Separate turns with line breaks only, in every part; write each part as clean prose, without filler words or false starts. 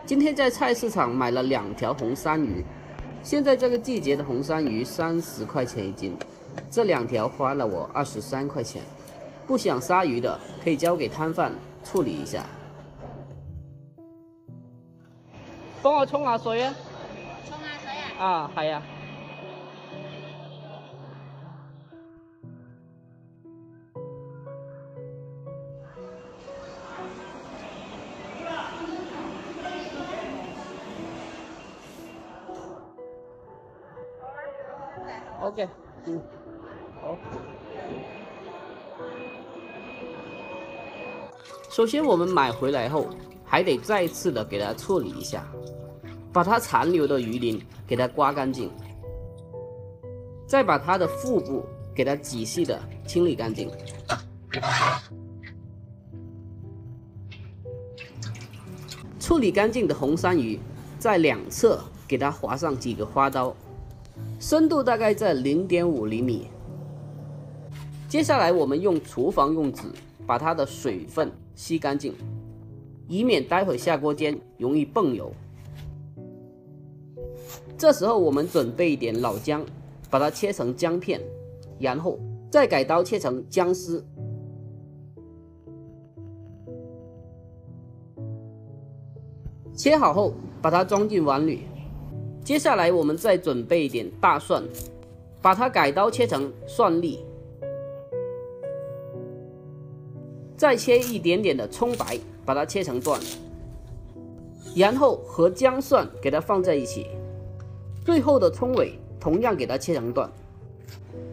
今天在菜市场买了2条红鳝鱼，现在这个季节的红鳝鱼30块钱一斤，这2条花了我23块钱。不想杀鱼的可以交给摊贩处理一下。幫我沖下水啊！
沖下水啊！
啊，係啊。OK， 好。首先我们买回来后，还得再次的给它处理一下，把它残留的鱼鳞给它刮干净，再把它的腹部给它仔细的清理干净。处理干净的红鳝鱼，在2侧给它划上几个花刀，深度大概在0.5厘米。接下来我们用厨房用纸把它的水分吸干净，以免待会下锅煎容易泵油。这时候我们准备一点老姜，把它切成姜片，然后再改刀切成姜丝。切好后把它装进碗里。接下来我们再准备一点大蒜，把它改刀切成蒜粒，再切一点点的葱白，把它切成段，然后和姜蒜给它放在一起，最后的葱尾同样给它切成段。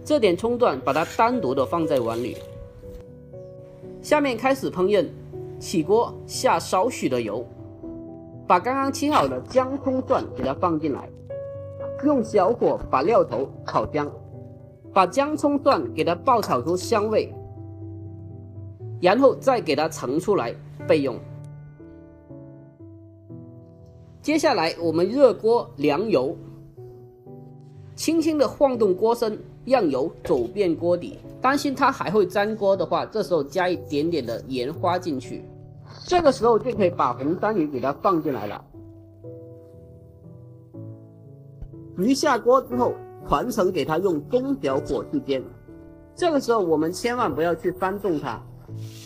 这点葱段把它单独的放在碗里。下面开始烹饪，起锅下少许的油，把刚刚切好的姜葱蒜给它放进来，用小火把料头炒香，把姜葱蒜给它爆炒出香味，然后再给它盛出来备用。接下来我们热锅凉油，轻轻的晃动锅身，让油走遍锅底。担心它还会粘锅的话，这时候加一点点的盐花进去。这个时候就可以把红鳝鱼给它放进来了。鱼下锅之后，全程给它用中小火去煎。这个时候我们千万不要去翻动它，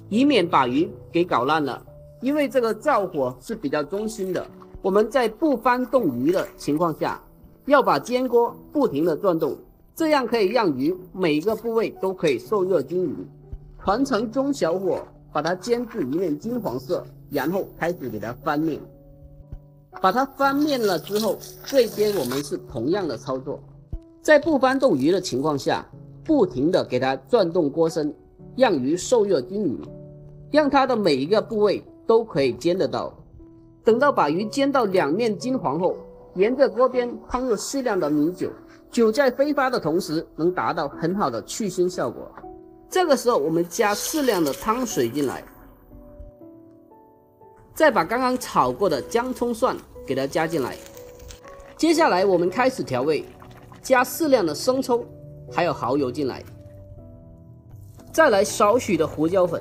以免把鱼给搞烂了。因为这个灶火是比较中心的，我们在不翻动鱼的情况下，要把煎锅不停的转动，这样可以让鱼每个部位都可以受热均匀。全程中小火把它煎至一面金黄色，然后开始给它翻面。把它翻面了之后，这边我们是同样的操作，在不翻动鱼的情况下，不停的给它转动锅身，让鱼受热均匀，让它的每一个部位都可以煎得到。等到把鱼煎到2面金黄后，沿着锅边烹入适量的米酒，酒在挥发的同时能达到很好的去腥效果。这个时候我们加适量的汤水进来，再把刚刚炒过的姜葱蒜给它加进来。接下来我们开始调味，加适量的生抽还有蚝油进来，再来少许的胡椒粉，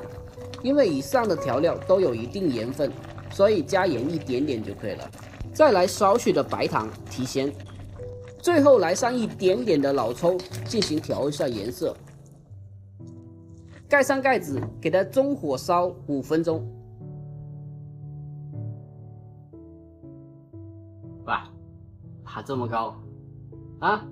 因为以上的调料都有一定盐分，所以加盐一点点就可以了。再来少许的白糖提鲜，最后来上一点点的老抽进行调一下颜色。盖上盖子，给它中火烧5分钟。哇，爬这么高啊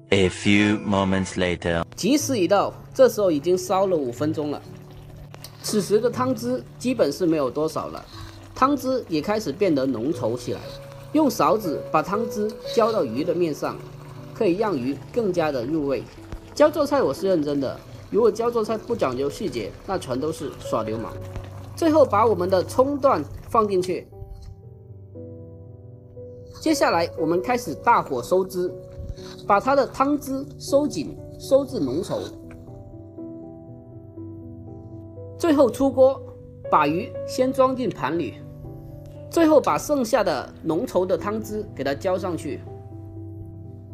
！A few moments later，
吉时已到，这时候已经烧了5分钟了。此时的汤汁基本是没有多少了，汤汁也开始变得浓稠起来。用勺子把汤汁浇到鱼的面上，可以让鱼更加的入味。教做菜我是认真的，如果教做菜不讲究细节，那全都是耍流氓。最后把我们的葱段放进去，接下来我们开始大火收汁，把它的汤汁收紧，收至浓稠。最后出锅，把鱼先装进盘里，最后把剩下的浓稠的汤汁给它浇上去，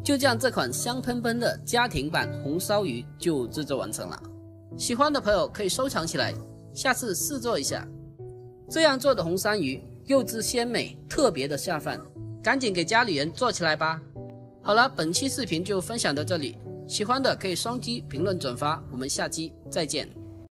就这样，这款香喷喷的家庭版红烧鱼就制作完成了。喜欢的朋友可以收藏起来，下次试做一下。这样做的红烧鱼肉质鲜美，特别的下饭，赶紧给家里人做起来吧。好了，本期视频就分享到这里，喜欢的可以双击评论转发，我们下期再见。